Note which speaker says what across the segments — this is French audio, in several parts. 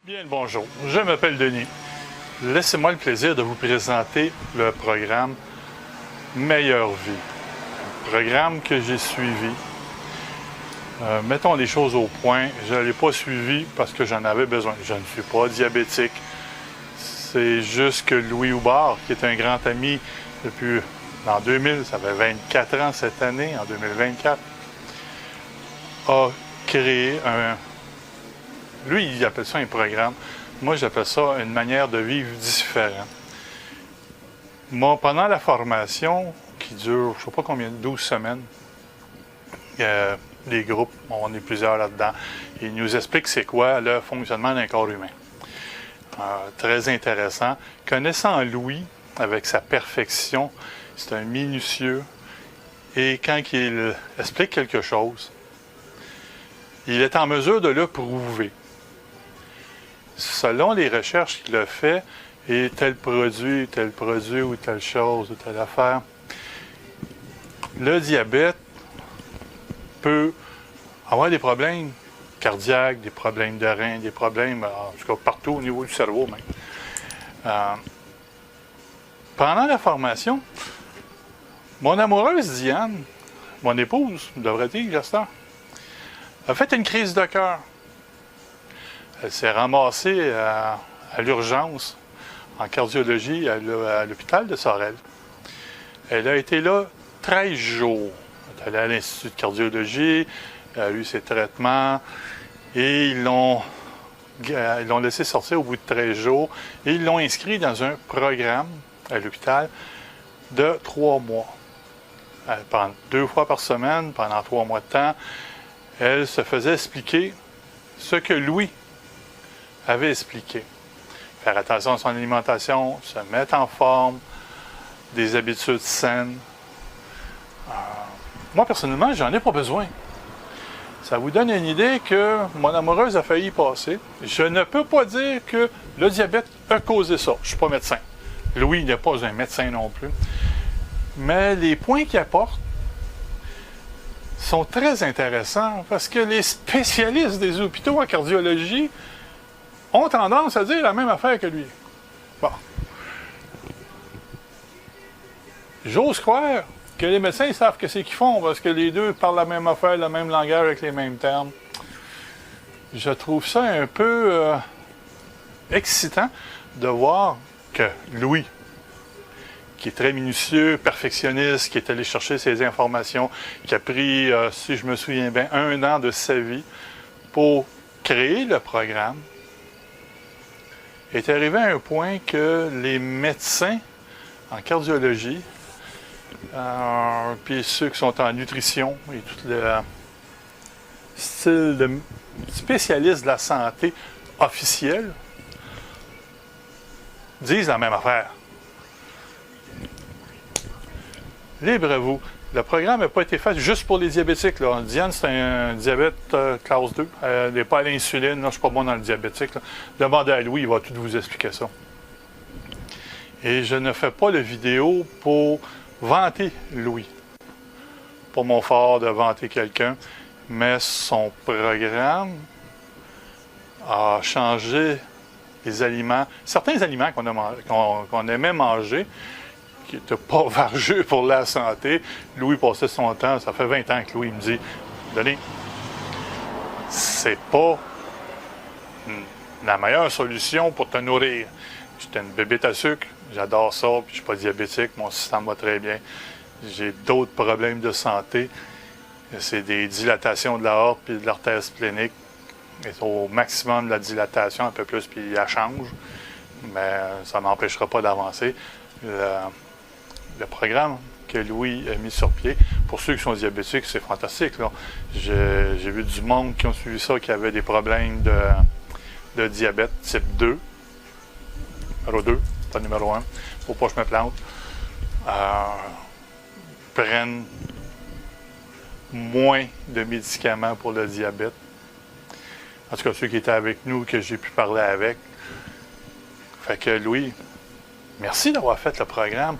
Speaker 1: Bien le bonjour, je m'appelle Denis. Laissez-moi le plaisir de vous présenter le programme Meilleure Vie. Un programme que j'ai suivi. Mettons les choses au point, je ne l'ai pas suivi parce que j'en avais besoin. Je ne suis pas diabétique. C'est juste que Louis Houbard, qui est un grand ami depuis en 2000, ça fait 24 ans cette année, en 2024, a créé un... Lui, il appelle ça un programme. Moi, j'appelle ça une manière de vivre différente. Moi, pendant la formation, qui dure, je ne sais pas combien, 12 semaines, les groupes, on est plusieurs là-dedans, ils nous expliquent c'est quoi le fonctionnement d'un corps humain. Très intéressant. Connaissant Louis, avec sa perfection, c'est un minutieux, et quand il explique quelque chose, il est en mesure de le prouver. Selon les recherches qu'il a fait, et tel produit ou telle chose ou telle affaire, le diabète peut avoir des problèmes cardiaques, des problèmes de reins, des problèmes, en tout cas partout au niveau du cerveau même. Pendant la formation, mon amoureuse Diane, mon épouse, devrait dire, j'espère, a fait une crise de cœur. Elle s'est ramassée à l'urgence en cardiologie à l'hôpital de Sorel. Elle a été là 13 jours. Elle est allée à l'Institut de cardiologie, elle a eu ses traitements et ils l'ont laissé sortir au bout de 13 jours et ils l'ont inscrit dans un programme à l'hôpital de 3 mois. Pendant 2 fois par semaine, pendant 3 mois de temps, elle se faisait expliquer ce que Louis avait expliqué. Faire attention à son alimentation, se mettre en forme, des habitudes saines. Moi, personnellement, j'en ai pas besoin. Ça vous donne une idée que mon amoureuse a failli passer. Je ne peux pas dire que le diabète a causé ça. Je ne suis pas médecin. Louis n'est pas un médecin non plus. Mais les points qu'il apporte sont très intéressants parce que les spécialistes des hôpitaux en cardiologie ont tendance à dire la même affaire que lui. Bon. J'ose croire que les médecins ils savent que c'est qu'ils font parce que les deux parlent la même affaire, le même langage avec les mêmes termes. Je trouve ça un peu excitant de voir que Louis, qui est très minutieux, perfectionniste, qui est allé chercher ses informations, qui a pris, si je me souviens bien, 1 an de sa vie pour créer le programme, est arrivé à un point que les médecins en cardiologie, puis ceux qui sont en nutrition et tout le style de spécialistes de la santé officielle, disent la même affaire. Libre à vous. Le programme n'a pas été fait juste pour les diabétiques. Là. Diane, c'est un diabète classe 2. Elle n'est pas à l'insuline. Là, je ne suis pas bon dans le diabétique. Là. Demandez à Louis, il va tout vous expliquer ça. Et je ne fais pas de vidéo pour vanter Louis. Pas mon fort de vanter quelqu'un, mais son programme a changé les aliments. Certains aliments qu'on aimait manger, qui n'était pas vargeux pour la santé. Louis passait son temps, ça fait 20 ans que Louis me dit « Denis, c'est pas la meilleure solution pour te nourrir. J'étais une bébête à sucre, j'adore ça, puis je ne suis pas diabétique, mon système va très bien. J'ai d'autres problèmes de santé. C'est des dilatations de l'aorte puis de l'artère splénique. C'est au maximum de la dilatation, un peu plus, puis elle change. Mais ça ne m'empêchera pas d'avancer. » Le programme que Louis a mis sur pied, pour ceux qui sont diabétiques, c'est fantastique. J'ai vu du monde qui ont suivi ça, qui avait des problèmes de diabète type 2, numéro 2, pas numéro 1, pour pas que je me plante, prennent moins de médicaments pour le diabète. En tout cas, ceux qui étaient avec nous, que j'ai pu parler avec. Fait que Louis, merci d'avoir fait le programme.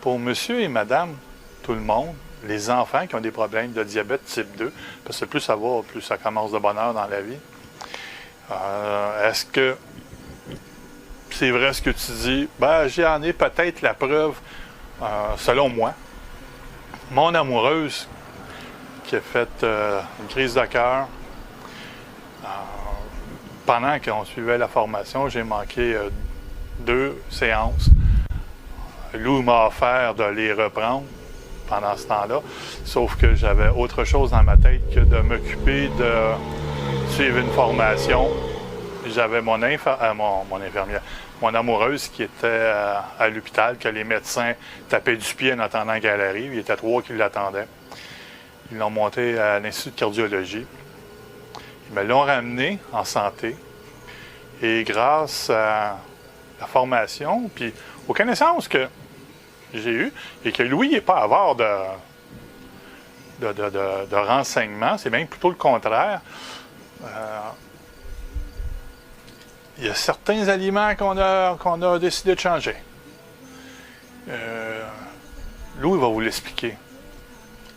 Speaker 1: Pour monsieur et madame, tout le monde, les enfants qui ont des problèmes de diabète type 2, parce que plus ça va, plus ça commence de bonheur dans la vie, Est-ce que c'est vrai ce que tu dis? Ben, j'en ai peut-être la preuve, selon moi. Mon amoureuse qui a fait une crise de cœur, pendant qu'on suivait la formation, j'ai manqué 2 séances. Lou m'a offert de les reprendre pendant ce temps-là, sauf que j'avais autre chose dans ma tête que de m'occuper de suivre une formation. J'avais mon infirmière, mon amoureuse qui était à l'hôpital, que les médecins tapaient du pied en attendant qu'elle arrive. Il y était 3 qui l'attendaient. Ils l'ont monté à l'Institut de cardiologie. Ils me l'ont ramené en santé. Et grâce à la formation, puis aux connaissances que j'ai eues, et que Louis n'est pas avare de renseignements, c'est même plutôt le contraire. Il y a certains aliments qu'on a décidé de changer. Louis va vous l'expliquer.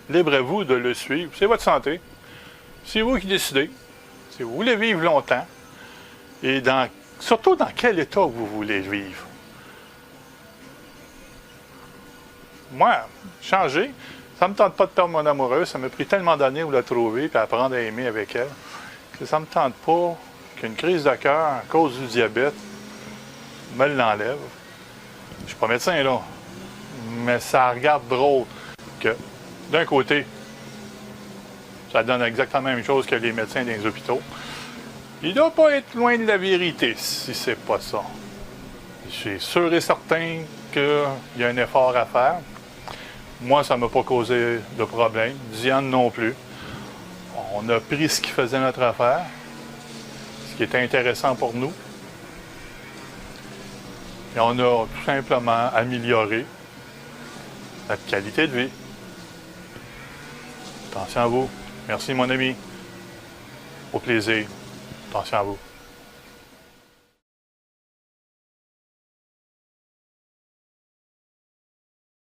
Speaker 1: Libre-vous de le suivre. C'est votre santé. C'est vous qui décidez. Si vous voulez vivre longtemps, et surtout dans quel état vous voulez vivre. Moi, changer, ça ne me tente pas de perdre mon amoureuse. Ça m'a pris tellement d'années pour la trouver et apprendre à aimer avec elle que ça ne me tente pas qu'une crise de cœur à cause du diabète me l'enlève. Je ne suis pas médecin, là, mais ça regarde drôle que, d'un côté, ça donne exactement la même chose que les médecins dans les hôpitaux. Il ne doit pas être loin de la vérité si c'est pas ça. Je suis sûr et certain qu'il y a un effort à faire. Moi, ça ne m'a pas causé de problème. Diane non plus. On a pris ce qui faisait notre affaire, ce qui était intéressant pour nous. Et on a tout simplement amélioré notre qualité de vie. Attention à vous. Merci, mon ami. Au plaisir. Attention à vous.